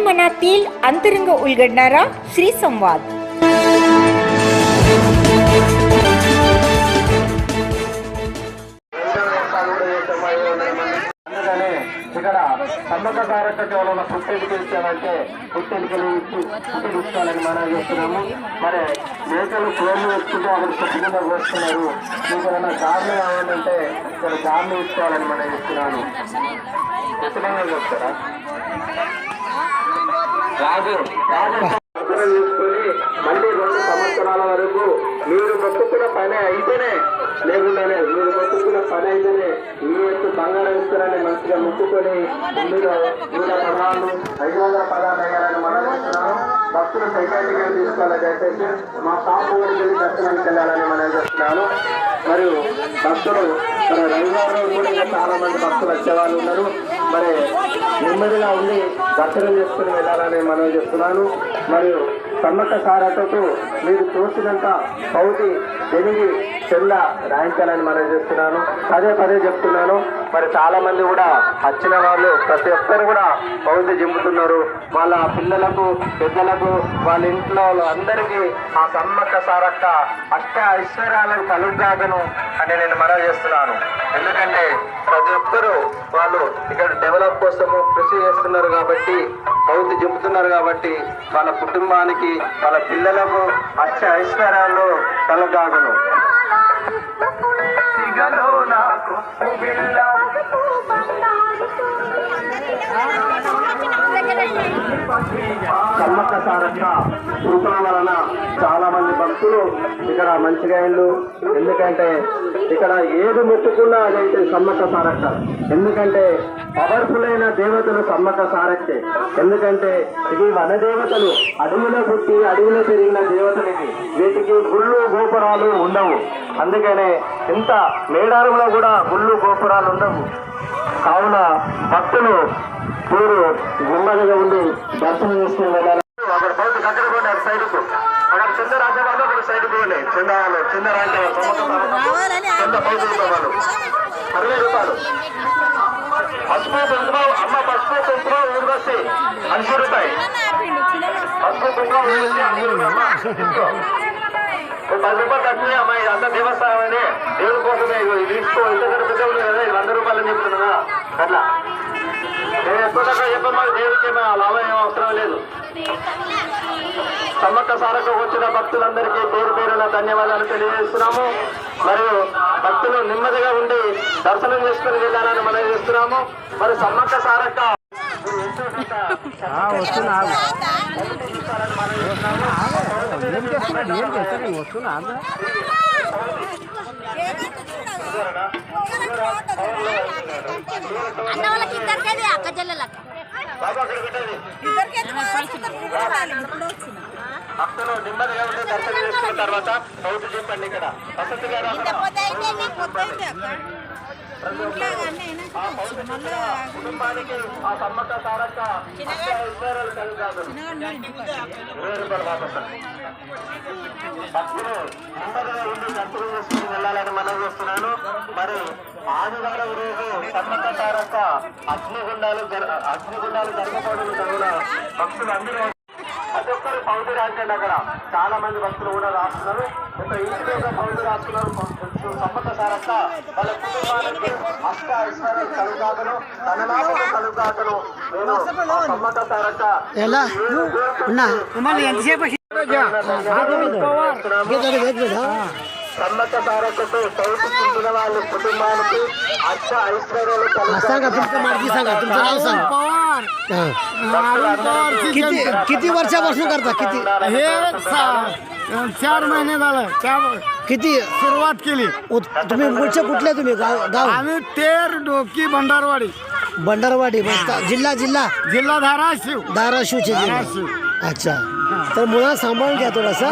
मनातील अंतरंग उलगडणारा श्री संवाद. ఇక్కడ సమ్మక్క సారక్క కేవలం పుట్టెలికి ఇచ్చామంటే పుట్టెలికలు పుట్టెలిస్తాలని మనం చేస్తున్నాము. మరి మేకలు కోళ్ళు వేసుకుంటే అక్కడ పుట్టిన వేస్తున్నారు. మీకు ఏమైనా గార్లు కావాలంటే ఇక్కడ గార్లు ఇచ్చుకోవాలని మనం చేస్తున్నాను. ఖచ్చితంగా చెప్తారా రాజు తీసుకొని మళ్ళీ 2 సంవత్సరాల వరకు మీరు మొక్కుకున్న పని అయితేనే, లేకుండానే మీరు మొక్కుకున్న పని అయితేనే మీ యొక్క బంగారం ఇస్తారని మంచిగా మొక్కుకొని ఇందులో 100 500 పదాలు అయ్యారని మనం చేస్తున్నాము. భక్తులు సైకాటిగా తీసుకోవాలి. దయచేసి మా పాప ఊరికి వెళ్ళి దర్శనానికి వెళ్ళాలని మనం చేస్తున్నాను. మరియు భక్తులు మన రవివారం కూడా చాలా మంది భక్తులు వచ్చేవాళ్ళు ఉన్నారు. మరి నెమ్మదిగా ఉండి దర్శనం చేసుకుని వెళ్ళాలని మనం చేస్తున్నాను. మరియు సమ్మక్క సారక్కకు మీరు చూసినంత పౌతి తెలివి చెల్ల రాయించాలని మనం చేస్తున్నాను. పదే చెప్తున్నాను. మరి చాలా మంది కూడా వచ్చిన వాళ్ళు ప్రతి ఒక్కరు కూడా పౌతి జింపుతున్నారు. వాళ్ళ పిల్లలకు పెద్దలకు వాళ్ళ ఇంట్లో అందరికీ ఆ సమ్మక్క సారక్క అష్ట ఐశ్వర్యాలను కలుగుగాను అని నేను మనవి చేస్తున్నాను. ఎందుకంటే ప్రతి ఒక్కరూ వాళ్ళు ఇక్కడ డెవలప్ కోసము కృషి చేస్తున్నారు కాబట్టి, పౌతి జింపుతున్నారు కాబట్టి వాళ్ళ కుటుంబానికి వాళ్ళ పిల్లలకు అష్ట ఐశ్వర్యాలు కలుగుగాను. సమ్మక్క సారక్క రూపం వలన చాలా మంది భక్తులు ఇక్కడ మంచిగా ఇల్లు. ఎందుకంటే ఇక్కడ ఏది ముట్టుకున్నా అదైతే సమ్మక్క సారక్క. ఎందుకంటే పవర్ఫుల్ అయిన దేవతలు సమ్మక్క సారక్కే. ఎందుకంటే ఇవి వనదేవతలు, అడవిలో పుట్టి అడవిలో పెరిగిన దేవతలు. ఇవి వీటికి గుళ్ళు గోపురాలు ఉండవు. అందుకనే ఇంత మేడారంలో కూడా గుళ్ళు గోపురాలు ఉండవు. కావున భక్తులు మీరు నెమ్మదిగా ఉండి దర్శనం చేసుకుని వెళ్ళాలి. అక్కడ పౌతి దగ్గర పోండి, అటు సైడ్కు. అక్కడ చిన్న రాజ్యవాళ్ళు అక్కడ సైడ్ పోండి. చిన్న రాజ్యవాళ్ళు చిన్న పౌతి వాళ్ళు 60 రూపాయలు. పసుపు కుంకుమ అమ్మ, పసుపు కుంకుమ ఊరుకొచ్చి 80 రూపాయలు. పసుపు కుంకుమ ఊరుకొచ్చి 80 రూపాయలు. 10 రూపాయలు తక్కువ అమ్మాయి. అంత దేవస్థానం అని దేవుడి కోసమే తీసుకో. ఇంతకంటే పెద్ద ఉంది కదా, 100 రూపాయలు చెప్తున్నా. అట్లా నేను ఎక్కువ తక్కువ చెప్పాను. మాకు దేవుడికి లాభం ఏం అవసరం లేదు. సమ్మక్క సారక్క వచ్చిన భక్తులందరికీ పేరు పేరున ధన్యవాదాలు తెలియజేస్తున్నాము. మరియు భక్తులు నెమ్మదిగా ఉండి దర్శనం చేసుకుని వెళ్ళాలని మనం చేస్తున్నాము. మరి సమ్మక్క సారక్క భక్తులు నెమ్మదిగా ఉండి దర్శనం చేసుకున్న తర్వాత పౌతి చెప్పండి. ఇక్కడ వసతి గారు కుటుంబానికి ఆ సమ్మక్క సారక్క 20 రూపాయలు కలుగుతారు. 20 రూపాయలు వాపస్. భక్తులు నెమ్మదిగా ఉండి దర్శనం చేసుకుని వెళ్ళాలని మనం చేస్తున్నాను. మరి ఆదివారం రోజు సమ్మక్క సారక్క అగ్నిగుండాలు జరగకూడదు కావున భక్తులు అందరూ ప్రతి ఒక్కరు పౌతి రాజండి. అక్కడ చాలా మంది భక్తులు కూడా రాస్తున్నారు. ఒక ఇంటిలో పౌతి రాస్తున్నారు. సమ్మక్క సారక్క వాళ్ళ కుటుంబానికి అష్ట ఐశ్వర్యాలు కలుగుతాను, ధనలాభము కలుగుతాను. నేను సమ్మక్క సారక్క సమ్మక్క సారక్కతో చదువుకుంటున్న వాళ్ళ కుటుంబానికి అష్ట ఐశ్వర్యాలు किती वर्षापासून करता? किती? हे 4 महिने झालं. किती सुरुवात केली. तुम्ही मूळचे कुठले? तुम्ही गाव? आम्ही तेर डोकी भंडारवाडी. जिल्हा धाराशिवचे. अच्छा, तर मुळा सांभाळून घ्या थोडासा.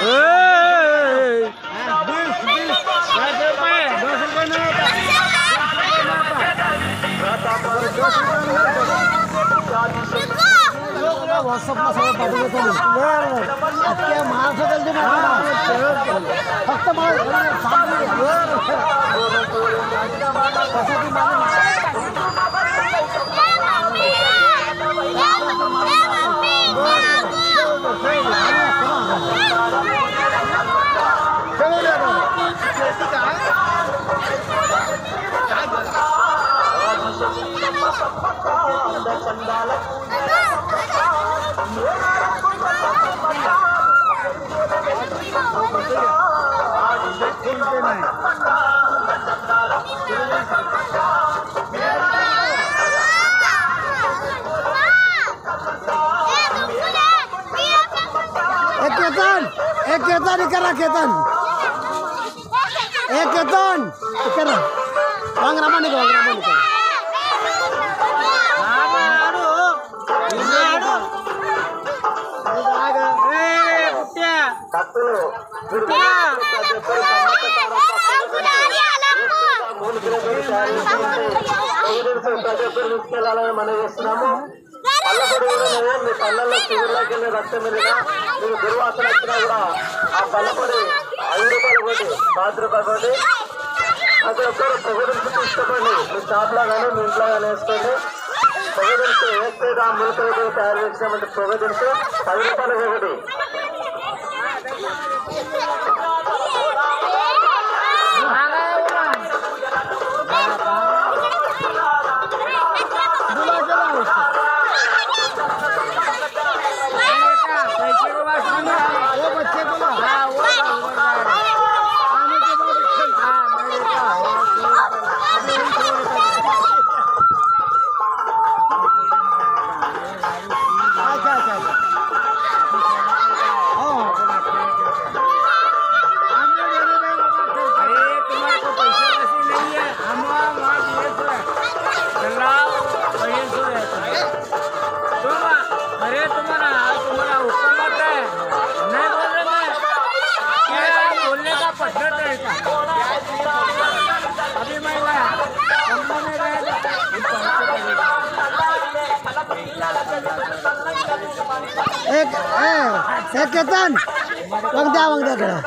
Hey! व्हॉट्सअपला सगळं पाठवलं तुम्ही अख्ख्या महाराष्ट्रात तुम्ही फक्त मला केतन करा केतन केतन करा वांगरामाने మనం చేస్తున్నాము మీ పళ్ళల్లో చిగురులోకి వెళ్ళి రక్తం వెళ్ళినా మీకు దుర్వాసన వచ్చినా కూడా ఆ పళ్ళపొడి 5 రూపాయలు కొట్టి 10 రూపాయలు కొట్టి ప్రతి ఒక్కరు పొగదించి తీసుకోండి. మీ షాప్లో కానీ మీ ఇంట్లో కానీ వేసుకోండి. పొగదించి వేస్తే ఆ ములకలు తయారు చేసినామంటే పొగదించి 10 రూపాయలు ఒకటి. एक केतन मग द्या कडं